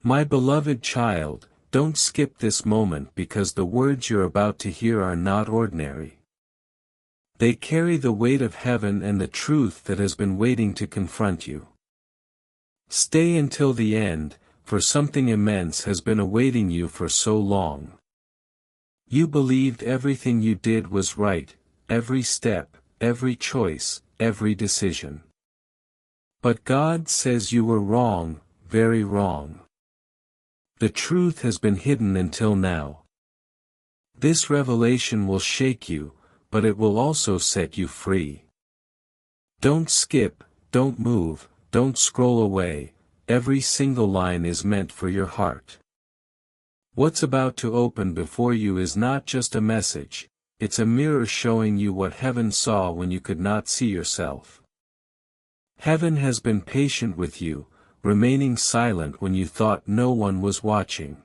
My beloved child, don't skip this moment because the words you're about to hear are not ordinary. They carry the weight of heaven and the truth that has been waiting to confront you. Stay until the end, for something immense has been awaiting you for so long. You believed everything you did was right, every step, every choice, every decision. But God says you were wrong, very wrong. The truth has been hidden until now. This revelation will shake you, but it will also set you free. Don't skip, don't move, don't scroll away, every single line is meant for your heart. What's about to open before you is not just a message, it's a mirror showing you what heaven saw when you could not see yourself. Heaven has been patient with you, remaining silent when you thought no one was watching.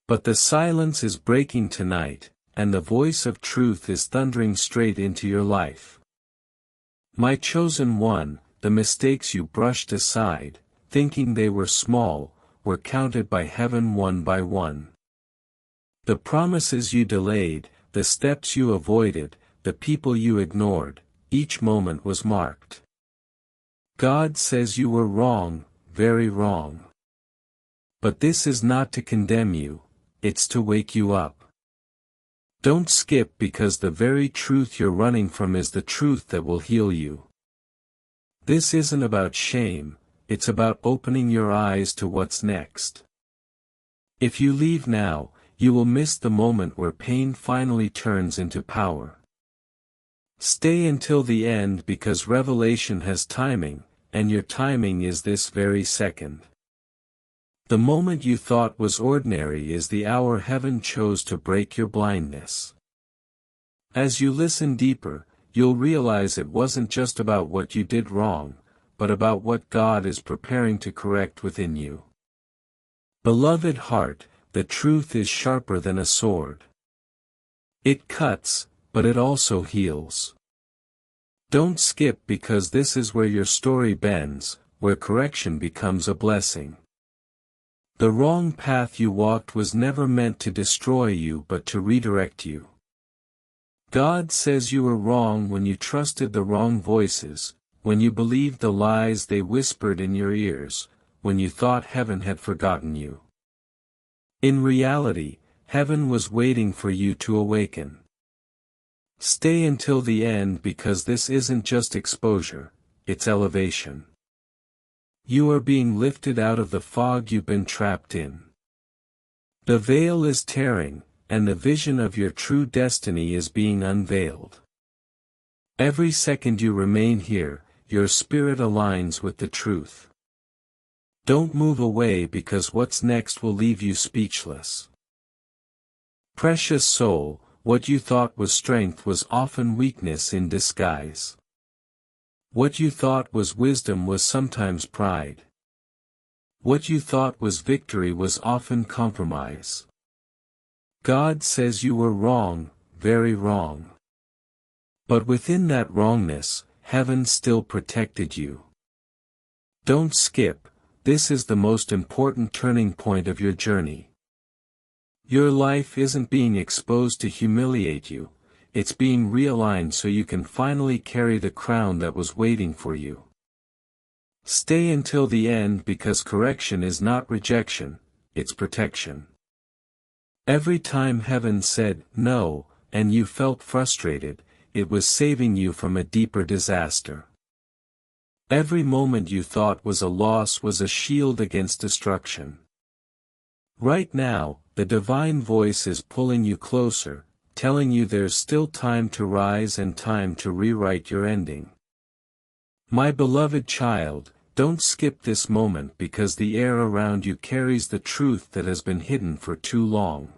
But the silence is breaking tonight, and the voice of truth is thundering straight into your life. My chosen one, the mistakes you brushed aside, thinking they were small, were counted by heaven one by one. The promises you delayed, the steps you avoided, the people you ignored, each moment was marked. God says you were wrong, very wrong. But this is not to condemn you, it's to wake you up. Don't skip because the very truth you're running from is the truth that will heal you. This isn't about shame, it's about opening your eyes to what's next. If you leave now, you will miss the moment where pain finally turns into power. Stay until the end because revelation has timing, and your timing is this very second. The moment you thought was ordinary is the hour heaven chose to break your blindness. As you listen deeper, you'll realize it wasn't just about what you did wrong, but about what God is preparing to correct within you. Beloved heart, the truth is sharper than a sword. It cuts, but it also heals. Don't skip because this is where your story bends, where correction becomes a blessing. The wrong path you walked was never meant to destroy you but to redirect you. God says you were wrong when you trusted the wrong voices, when you believed the lies they whispered in your ears, when you thought heaven had forgotten you. In reality, heaven was waiting for you to awaken. Stay until the end because this isn't just exposure, it's elevation. You are being lifted out of the fog you've been trapped in. The veil is tearing, and the vision of your true destiny is being unveiled. Every second you remain here, your spirit aligns with the truth. Don't move away because what's next will leave you speechless. Precious soul, what you thought was strength was often weakness in disguise. What you thought was wisdom was sometimes pride. What you thought was victory was often compromise. God says you were wrong, very wrong. But within that wrongness, heaven still protected you. Don't skip, this is the most important turning point of your journey. Your life isn't being exposed to humiliate you, it's being realigned so you can finally carry the crown that was waiting for you. Stay until the end because correction is not rejection, it's protection. Every time heaven said no, and you felt frustrated, it was saving you from a deeper disaster. Every moment you thought was a loss was a shield against destruction. Right now, the divine voice is pulling you closer, telling you there's still time to rise and time to rewrite your ending. My beloved child, don't skip this moment because the air around you carries the truth that has been hidden for too long.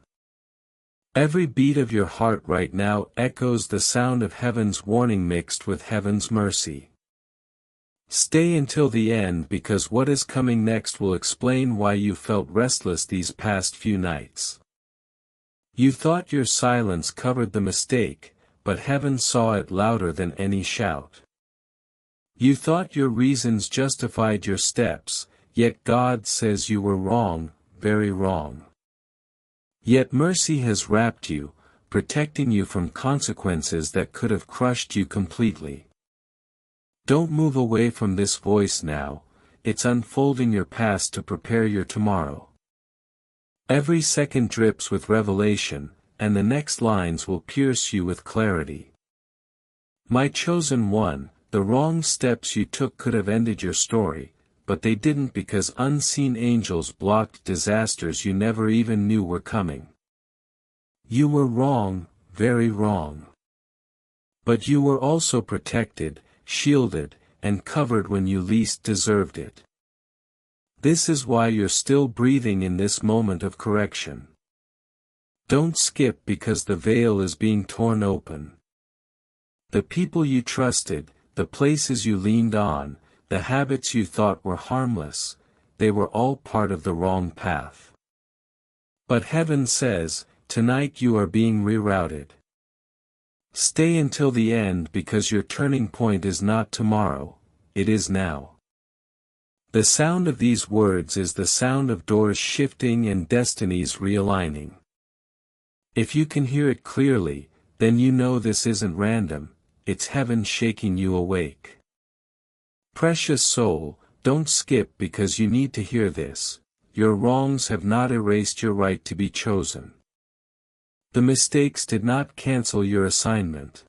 Every beat of your heart right now echoes the sound of heaven's warning mixed with heaven's mercy. Stay until the end because what is coming next will explain why you felt restless these past few nights. You thought your silence covered the mistake, but heaven saw it louder than any shout. You thought your reasons justified your steps, yet God says you were wrong, very wrong. Yet mercy has wrapped you, protecting you from consequences that could have crushed you completely. Don't move away from this voice now, it's unfolding your past to prepare your tomorrow. Every second drips with revelation, and the next lines will pierce you with clarity. My chosen one, the wrong steps you took could have ended your story, but they didn't because unseen angels blocked disasters you never even knew were coming. You were wrong, very wrong. But you were also protected, shielded, and covered when you least deserved it. This is why you're still breathing in this moment of correction. Don't skip because the veil is being torn open. The people you trusted, the places you leaned on, the habits you thought were harmless, they were all part of the wrong path. But heaven says, tonight you are being rerouted. Stay until the end because your turning point is not tomorrow, it is now. The sound of these words is the sound of doors shifting and destinies realigning. If you can hear it clearly, then you know this isn't random, it's heaven shaking you awake. Precious soul, don't skip because you need to hear this. Your wrongs have not erased your right to be chosen. The mistakes did not cancel your assignment.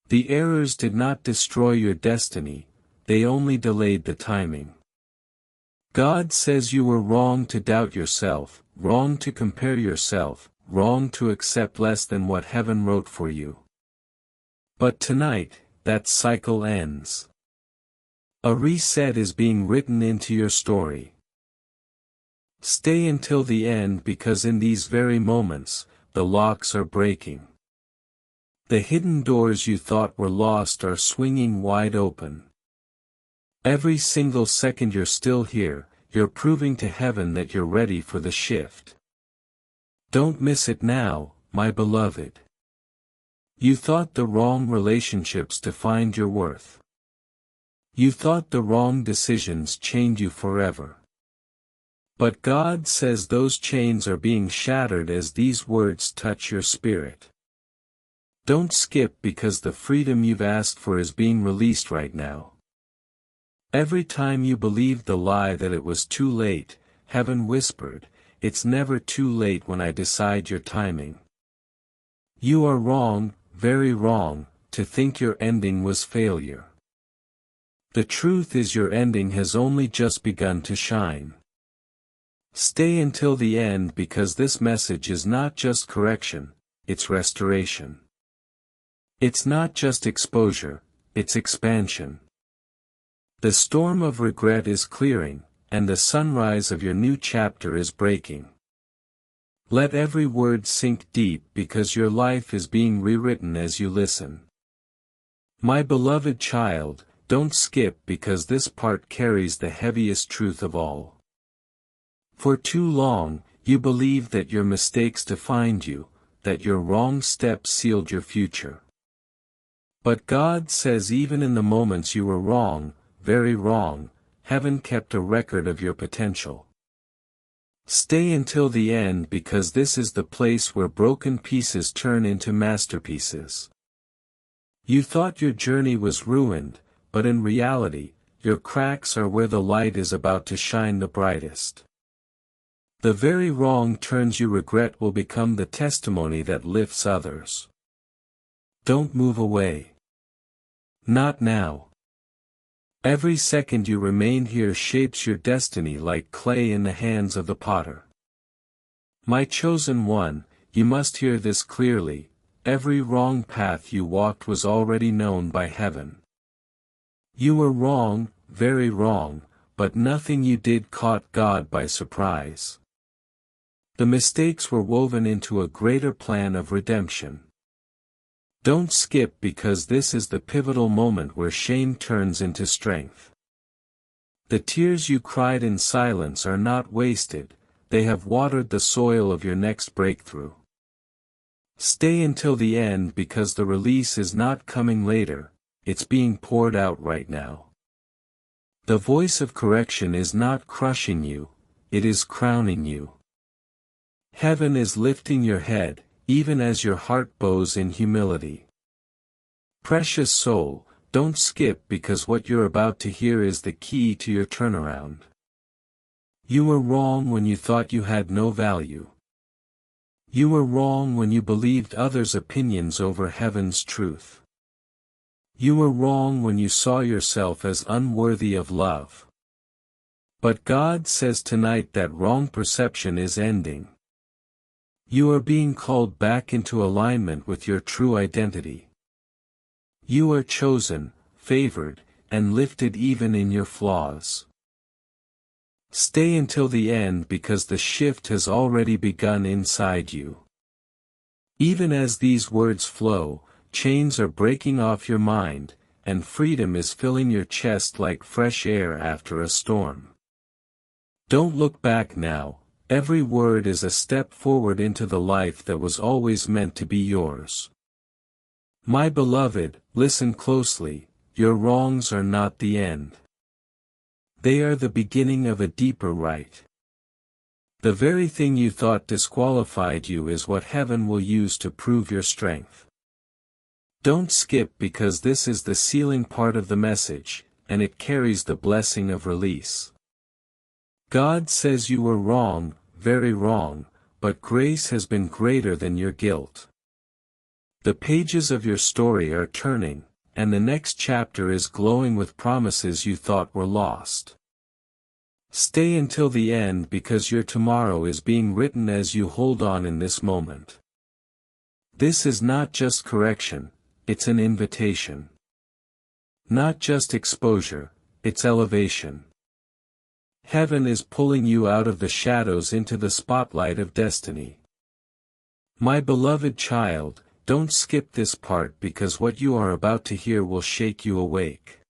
The errors did not destroy your destiny, they only delayed the timing. God says you were wrong to doubt yourself, wrong to compare yourself, wrong to accept less than what heaven wrote for you. But tonight, that cycle ends. A reset is being written into your story. Stay until the end because in these very moments, the locks are breaking. The hidden doors you thought were lost are swinging wide open. Every single second you're still here, you're proving to heaven that you're ready for the shift. Don't miss it now, my beloved. You thought the wrong relationships defined your worth. You thought the wrong decisions chained you forever. But God says those chains are being shattered as these words touch your spirit. Don't skip because the freedom you've asked for is being released right now. Every time you believed the lie that it was too late, heaven whispered, "It's never too late when I decide your timing." You are wrong, very wrong, to think your ending was failure. The truth is your ending has only just begun to shine. Stay until the end because this message is not just correction, it's restoration. It's not just exposure, it's expansion. The storm of regret is clearing, and the sunrise of your new chapter is breaking. Let every word sink deep because your life is being rewritten as you listen. My beloved child, don't skip because this part carries the heaviest truth of all. For too long, you believed that your mistakes defined you, that your wrong steps sealed your future. But God says even in the moments you were wrong, very wrong, heaven kept a record of your potential. Stay until the end because this is the place where broken pieces turn into masterpieces. You thought your journey was ruined, but in reality, your cracks are where the light is about to shine the brightest. The very wrong turns you regret will become the testimony that lifts others. Don't move away. Not now. Every second you remain here shapes your destiny like clay in the hands of the potter. My chosen one, you must hear this clearly, every wrong path you walked was already known by heaven. You were wrong, very wrong, but nothing you did caught God by surprise. The mistakes were woven into a greater plan of redemption. Don't skip because this is the pivotal moment where shame turns into strength. The tears you cried in silence are not wasted, they have watered the soil of your next breakthrough. Stay until the end because the release is not coming later, it's being poured out right now. The voice of correction is not crushing you, it is crowning you. Heaven is lifting your head, even as your heart bows in humility. Precious soul, don't skip because what you're about to hear is the key to your turnaround. You were wrong when you thought you had no value. You were wrong when you believed others' opinions over heaven's truth. You were wrong when you saw yourself as unworthy of love. But God says tonight that wrong perception is ending. You are being called back into alignment with your true identity. You are chosen, favored, and lifted even in your flaws. Stay until the end because the shift has already begun inside you. Even as these words flow, chains are breaking off your mind, and freedom is filling your chest like fresh air after a storm. Don't look back now, every word is a step forward into the life that was always meant to be yours. My beloved, listen closely, your wrongs are not the end. They are the beginning of a deeper right. The very thing you thought disqualified you is what heaven will use to prove your strength. Don't skip because this is the sealing part of the message, and it carries the blessing of release. God says you were wrong, very wrong, but grace has been greater than your guilt. The pages of your story are turning, and the next chapter is glowing with promises you thought were lost. Stay until the end because your tomorrow is being written as you hold on in this moment. This is not just correction, it's an invitation. Not just exposure, it's elevation. Heaven is pulling you out of the shadows into the spotlight of destiny. My beloved child, don't skip this part because what you are about to hear will shake you awake.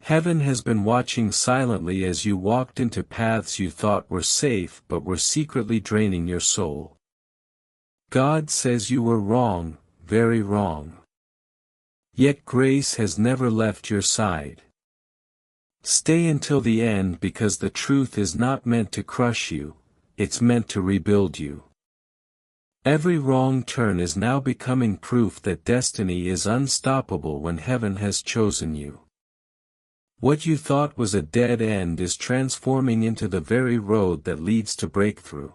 Heaven has been watching silently as you walked into paths you thought were safe but were secretly draining your soul. God says you were wrong, very wrong. Yet grace has never left your side. Stay until the end because the truth is not meant to crush you, it's meant to rebuild you. Every wrong turn is now becoming proof that destiny is unstoppable when heaven has chosen you. What you thought was a dead end is transforming into the very road that leads to breakthrough.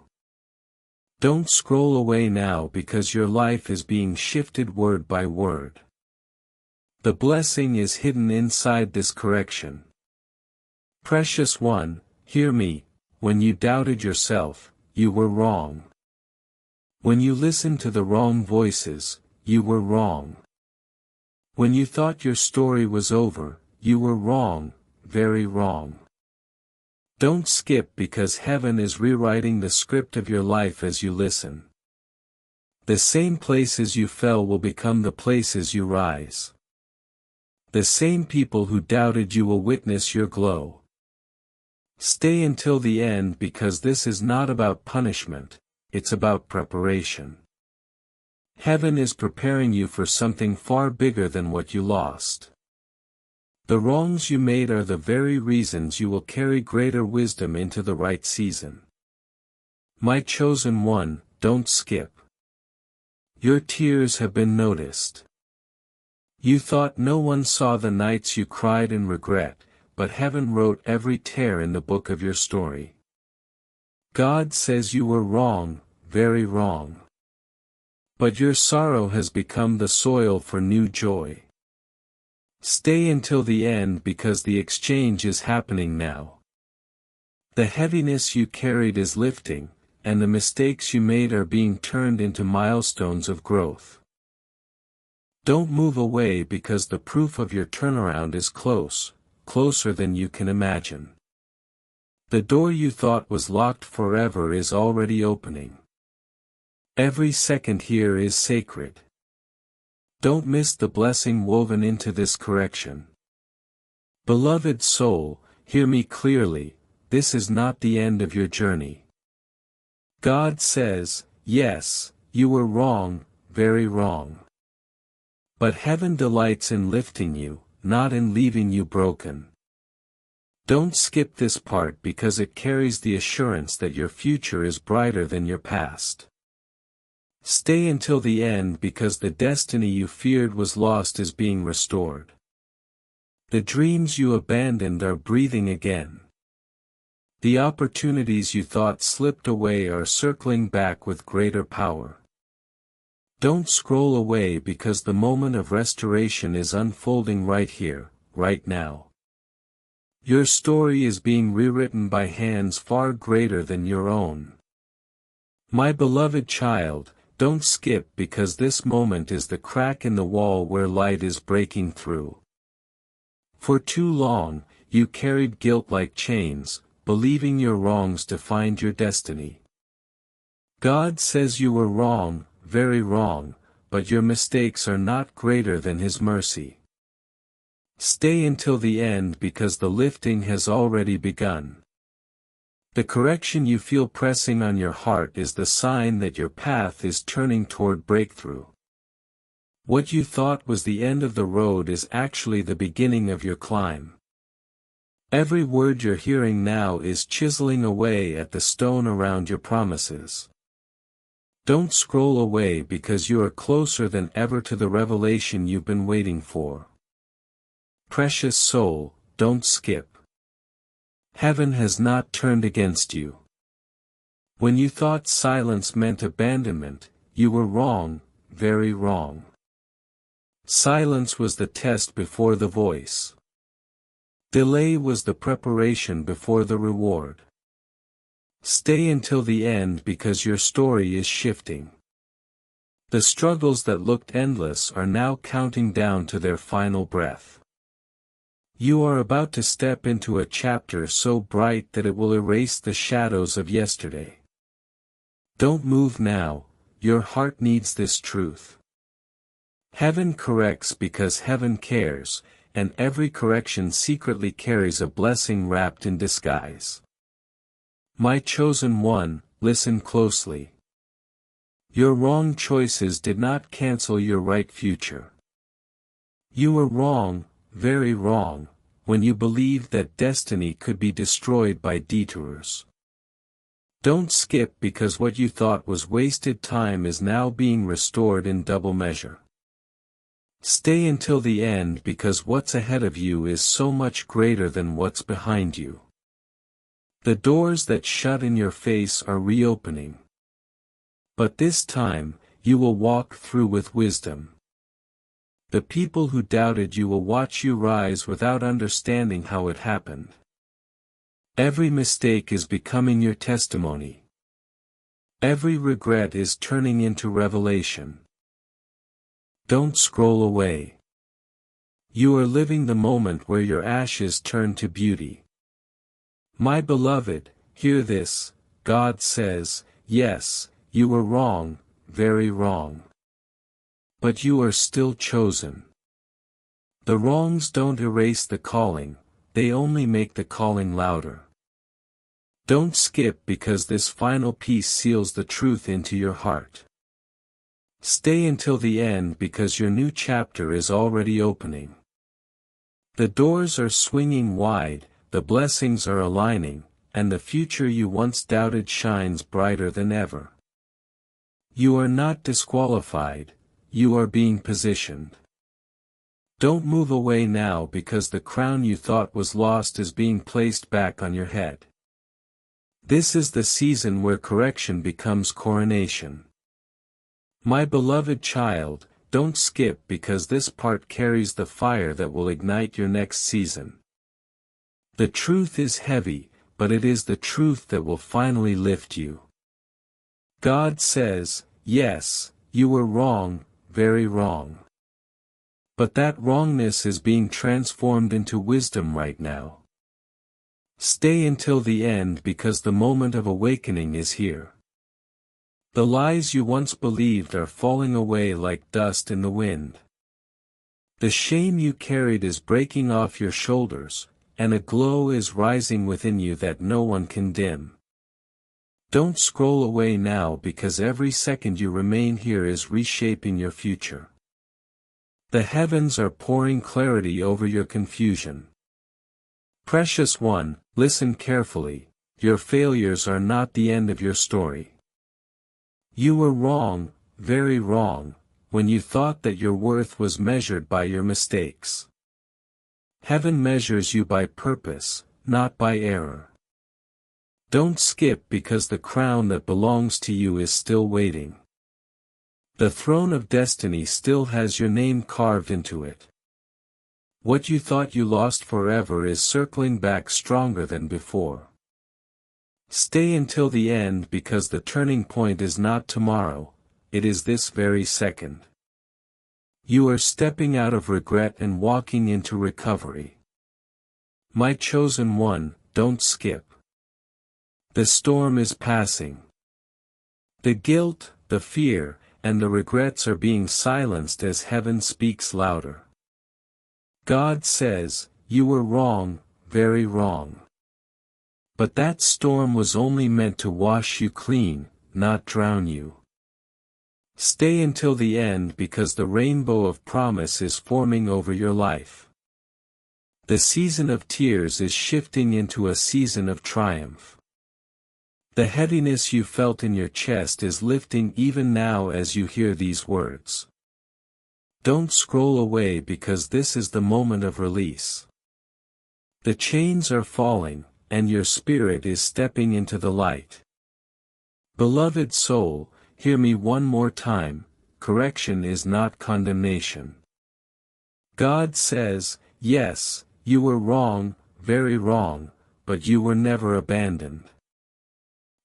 Don't scroll away now because your life is being shifted word by word. The blessing is hidden inside this correction. Precious one, hear me, when you doubted yourself, you were wrong. When you listened to the wrong voices, you were wrong. When you thought your story was over, you were wrong, very wrong. Don't skip because heaven is rewriting the script of your life as you listen. The same places you fell will become the places you rise. The same people who doubted you will witness your glow. Stay until the end because this is not about punishment, it's about preparation. Heaven is preparing you for something far bigger than what you lost. The wrongs you made are the very reasons you will carry greater wisdom into the right season. My chosen one, don't skip. Your tears have been noticed. You thought no one saw the nights you cried in regret, but heaven wrote every tear in the book of your story. God says you were wrong, very wrong. But your sorrow has become the soil for new joy. Stay until the end because the exchange is happening now. The heaviness you carried is lifting, and the mistakes you made are being turned into milestones of growth. Don't move away because the proof of your turnaround is close, closer than you can imagine. The door you thought was locked forever is already opening. Every second here is sacred. Don't miss the blessing woven into this correction. Beloved soul, hear me clearly, this is not the end of your journey. God says, yes, you were wrong, very wrong. But heaven delights in lifting you, not in leaving you broken. Don't skip this part because it carries the assurance that your future is brighter than your past. Stay until the end because the destiny you feared was lost is being restored. The dreams you abandoned are breathing again. The opportunities you thought slipped away are circling back with greater power. Don't scroll away because the moment of restoration is unfolding right here, right now. Your story is being rewritten by hands far greater than your own. My beloved child, don't skip because this moment is the crack in the wall where light is breaking through. For too long, you carried guilt like chains, believing your wrongs defined your destiny. God says you were wrong, very wrong, but your mistakes are not greater than His mercy. Stay until the end because the lifting has already begun. The correction you feel pressing on your heart is the sign that your path is turning toward breakthrough. What you thought was the end of the road is actually the beginning of your climb. Every word you're hearing now is chiseling away at the stone around your promises. Don't scroll away because you are closer than ever to the revelation you've been waiting for. Precious soul, don't skip. Heaven has not turned against you. When you thought silence meant abandonment, you were wrong, very wrong. Silence was the test before the voice. Delay was the preparation before the reward. Stay until the end because your story is shifting. The struggles that looked endless are now counting down to their final breath. You are about to step into a chapter so bright that it will erase the shadows of yesterday. Don't move now, your heart needs this truth. Heaven corrects because heaven cares, and every correction secretly carries a blessing wrapped in disguise. My chosen one, listen closely. Your wrong choices did not cancel your right future. You were wrong, very wrong, when you believed that destiny could be destroyed by detours. Don't skip because what you thought was wasted time is now being restored in double measure. Stay until the end because what's ahead of you is so much greater than what's behind you. The doors that shut in your face are reopening. But this time, you will walk through with wisdom. The people who doubted you will watch you rise without understanding how it happened. Every mistake is becoming your testimony. Every regret is turning into revelation. Don't scroll away. You are living the moment where your ashes turn to beauty. My beloved, hear this, God says, yes, you were wrong, very wrong. But you are still chosen. The wrongs don't erase the calling, they only make the calling louder. Don't skip because this final piece seals the truth into your heart. Stay until the end because your new chapter is already opening. The doors are swinging wide, the blessings are aligning, and the future you once doubted shines brighter than ever. You are not disqualified, you are being positioned. Don't move away now because the crown you thought was lost is being placed back on your head. This is the season where correction becomes coronation. My beloved child, don't skip because this part carries the fire that will ignite your next season. The truth is heavy, but it is the truth that will finally lift you. God says, yes, you were wrong, very wrong. But that wrongness is being transformed into wisdom right now. Stay until the end because the moment of awakening is here. The lies you once believed are falling away like dust in the wind. The shame you carried is breaking off your shoulders, and a glow is rising within you that no one can dim. Don't scroll away now because every second you remain here is reshaping your future. The heavens are pouring clarity over your confusion. Precious one, listen carefully, your failures are not the end of your story. You were wrong, very wrong, when you thought that your worth was measured by your mistakes. Heaven measures you by purpose, not by error. Don't skip because the crown that belongs to you is still waiting. The throne of destiny still has your name carved into it. What you thought you lost forever is circling back stronger than before. Stay until the end because the turning point is not tomorrow, it is this very second. You are stepping out of regret and walking into recovery. My chosen one, don't skip. The storm is passing. The guilt, the fear, and the regrets are being silenced as heaven speaks louder. God says, you were wrong, very wrong. But that storm was only meant to wash you clean, not drown you. Stay until the end because the rainbow of promise is forming over your life. The season of tears is shifting into a season of triumph. The heaviness you felt in your chest is lifting even now as you hear these words. Don't scroll away because this is the moment of release. The chains are falling, and your spirit is stepping into the light. Beloved soul, hear me one more time, correction is not condemnation. God says, yes, you were wrong, very wrong, but you were never abandoned.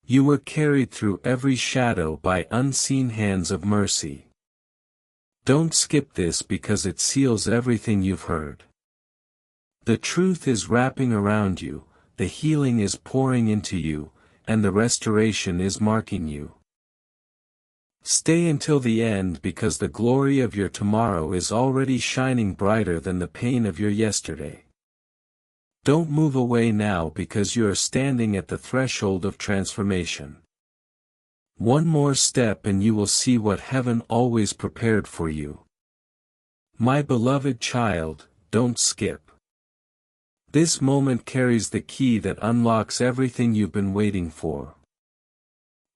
You were carried through every shadow by unseen hands of mercy. Don't skip this because it seals everything you've heard. The truth is wrapping around you, the healing is pouring into you, and the restoration is marking you. Stay until the end because the glory of your tomorrow is already shining brighter than the pain of your yesterday. Don't move away now because you are standing at the threshold of transformation. One more step and you will see what heaven always prepared for you. My beloved child, don't skip. This moment carries the key that unlocks everything you've been waiting for.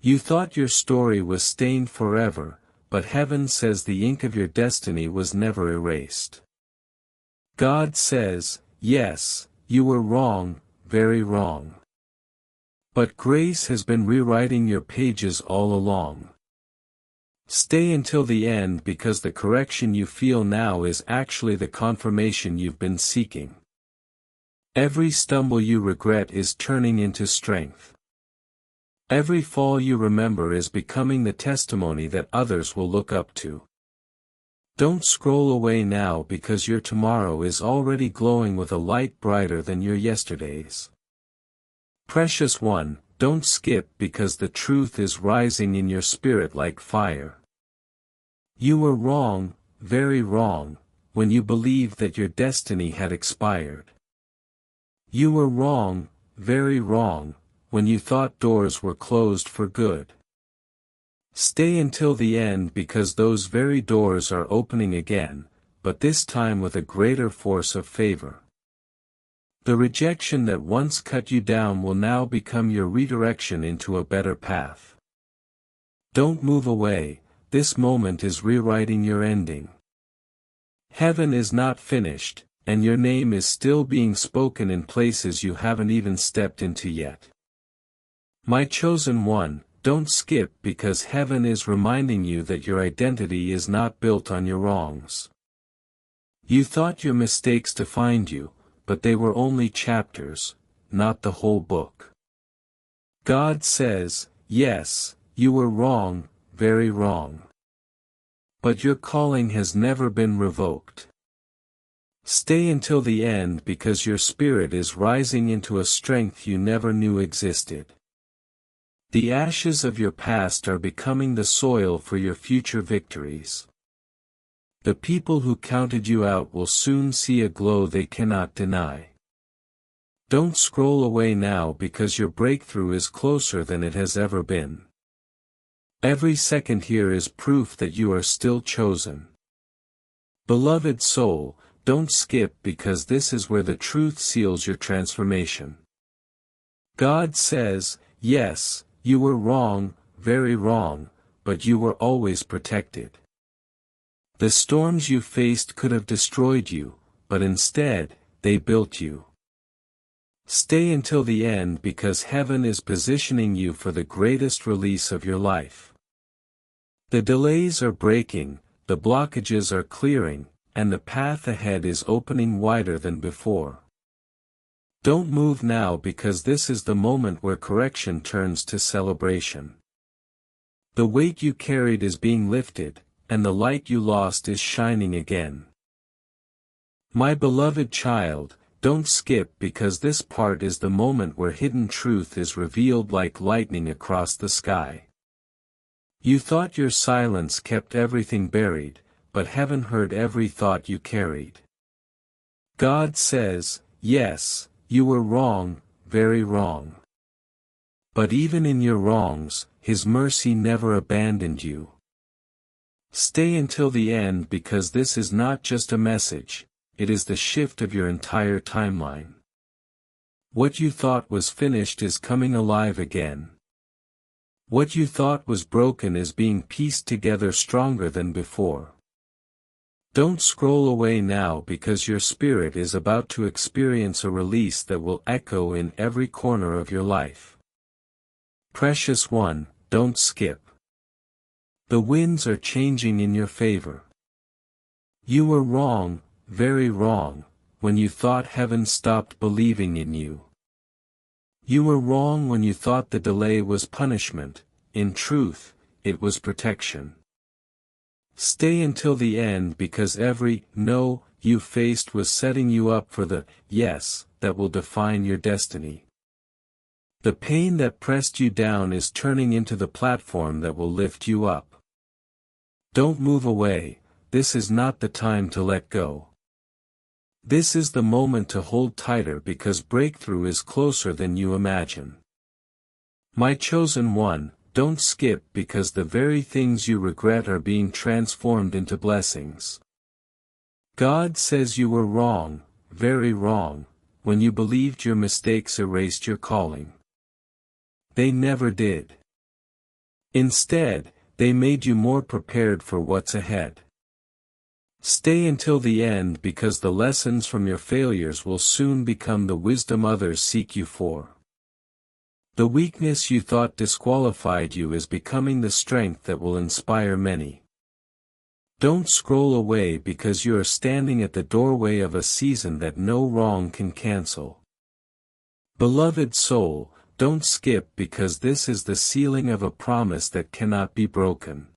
You thought your story was stained forever, but heaven says the ink of your destiny was never erased. God says, yes, you were wrong, very wrong. But grace has been rewriting your pages all along. Stay until the end because the correction you feel now is actually the confirmation you've been seeking. Every stumble you regret is turning into strength. Every fall you remember is becoming the testimony that others will look up to. Don't scroll away now because your tomorrow is already glowing with a light brighter than your yesterday's. Precious one, don't skip because the truth is rising in your spirit like fire. You were wrong, very wrong, when you believed that your destiny had expired. You were wrong, very wrong, when you thought doors were closed for good. Stay until the end because those very doors are opening again, but this time with a greater force of favor. The rejection that once cut you down will now become your redirection into a better path. Don't move away, this moment is rewriting your ending. Heaven is not finished, and your name is still being spoken in places you haven't even stepped into yet. My chosen one, don't skip because heaven is reminding you that your identity is not built on your wrongs. You thought your mistakes defined you, but they were only chapters, not the whole book. God says, yes, you were wrong, very wrong. But your calling has never been revoked. Stay until the end because your spirit is rising into a strength you never knew existed. The ashes of your past are becoming the soil for your future victories. The people who counted you out will soon see a glow they cannot deny. Don't scroll away now because your breakthrough is closer than it has ever been. Every second here is proof that you are still chosen. Beloved soul, don't skip because this is where the truth seals your transformation. God says, yes, you were wrong, very wrong, but you were always protected. The storms you faced could have destroyed you, but instead, they built you. Stay until the end because heaven is positioning you for the greatest release of your life. The delays are breaking, the blockages are clearing, and the path ahead is opening wider than before. Don't move now because this is the moment where correction turns to celebration. The weight you carried is being lifted, and the light you lost is shining again. My beloved child, don't skip because this part is the moment where hidden truth is revealed like lightning across the sky. You thought your silence kept everything buried, but heaven heard every thought you carried. God says, yes, you were wrong, very wrong. But even in your wrongs, His mercy never abandoned you. Stay until the end because this is not just a message, it is the shift of your entire timeline. What you thought was finished is coming alive again. What you thought was broken is being pieced together stronger than before. Don't scroll away now because your spirit is about to experience a release that will echo in every corner of your life. Precious one, don't skip. The winds are changing in your favor. You were wrong, very wrong, when you thought heaven stopped believing in you. You were wrong when you thought the delay was punishment, in truth, it was protection. Stay until the end because every no you faced was setting you up for the yes that will define your destiny. The pain that pressed you down is turning into the platform that will lift you up. Don't move away, this is not the time to let go. This is the moment to hold tighter because breakthrough is closer than you imagine. My chosen one, don't skip because the very things you regret are being transformed into blessings. God says you were wrong, very wrong, when you believed your mistakes erased your calling. They never did. Instead, they made you more prepared for what's ahead. Stay until the end because the lessons from your failures will soon become the wisdom others seek you for. The weakness you thought disqualified you is becoming the strength that will inspire many. Don't scroll away because you are standing at the doorway of a season that no wrong can cancel. Beloved soul, don't skip because this is the sealing of a promise that cannot be broken.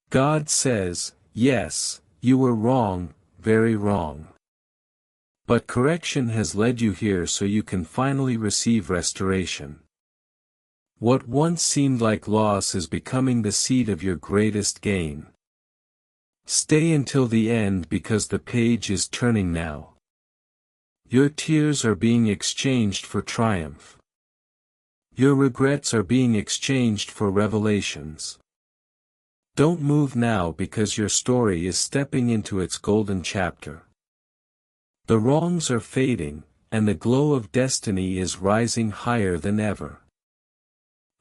God says, yes, you were wrong, very wrong. But correction has led you here so you can finally receive restoration. What once seemed like loss is becoming the seed of your greatest gain. Stay until the end because the page is turning now. Your tears are being exchanged for triumph. Your regrets are being exchanged for revelations. Don't move now because your story is stepping into its golden chapter. The wrongs are fading, and the glow of destiny is rising higher than ever.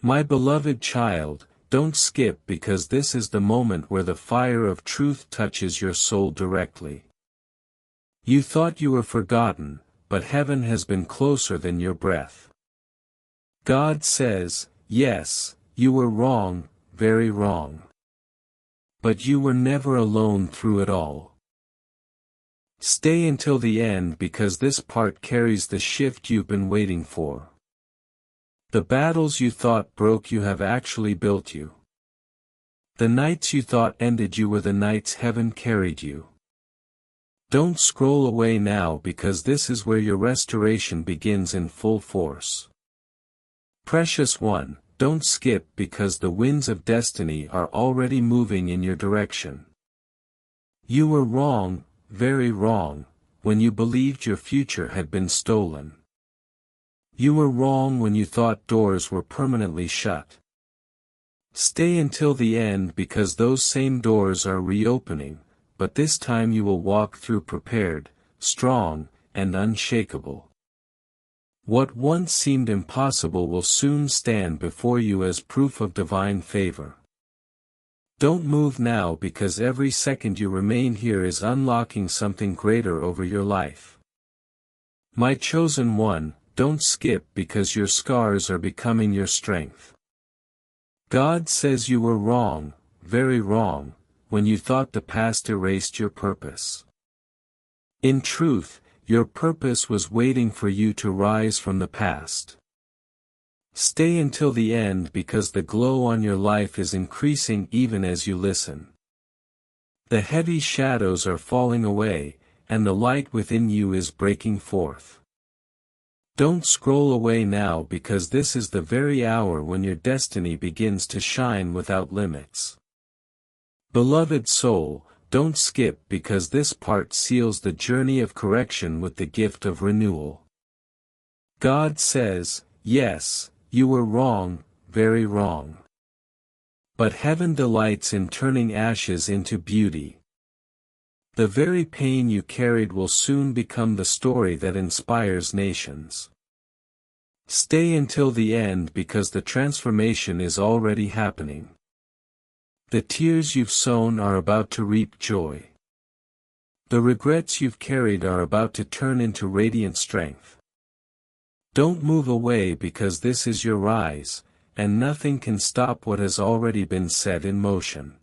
My beloved child, don't skip because this is the moment where the fire of truth touches your soul directly. You thought you were forgotten, but heaven has been closer than your breath. God says, yes, you were wrong, very wrong. But you were never alone through it all. Stay until the end because this part carries the shift you've been waiting for. The battles you thought broke you have actually built you. The nights you thought ended you were the nights heaven carried you. Don't scroll away now because this is where your restoration begins in full force. Precious one, don't skip because the winds of destiny are already moving in your direction. You were wrong, very wrong, when you believed your future had been stolen. You were wrong when you thought doors were permanently shut. Stay until the end because those same doors are reopening, but this time you will walk through prepared, strong, and unshakable. What once seemed impossible will soon stand before you as proof of divine favor. Don't move now because every second you remain here is unlocking something greater over your life. My chosen one, don't skip because your scars are becoming your strength. God says you were wrong, very wrong, when you thought the past erased your purpose. In truth, your purpose was waiting for you to rise from the past. Stay until the end because the glow on your life is increasing even as you listen. The heavy shadows are falling away, and the light within you is breaking forth. Don't scroll away now because this is the very hour when your destiny begins to shine without limits. Beloved soul, don't skip because this part seals the journey of correction with the gift of renewal. God says, yes, you were wrong, very wrong. But heaven delights in turning ashes into beauty. The very pain you carried will soon become the story that inspires nations. Stay until the end because the transformation is already happening. The tears you've sown are about to reap joy. The regrets you've carried are about to turn into radiant strength. Don't move away because this is your rise, and nothing can stop what has already been set in motion.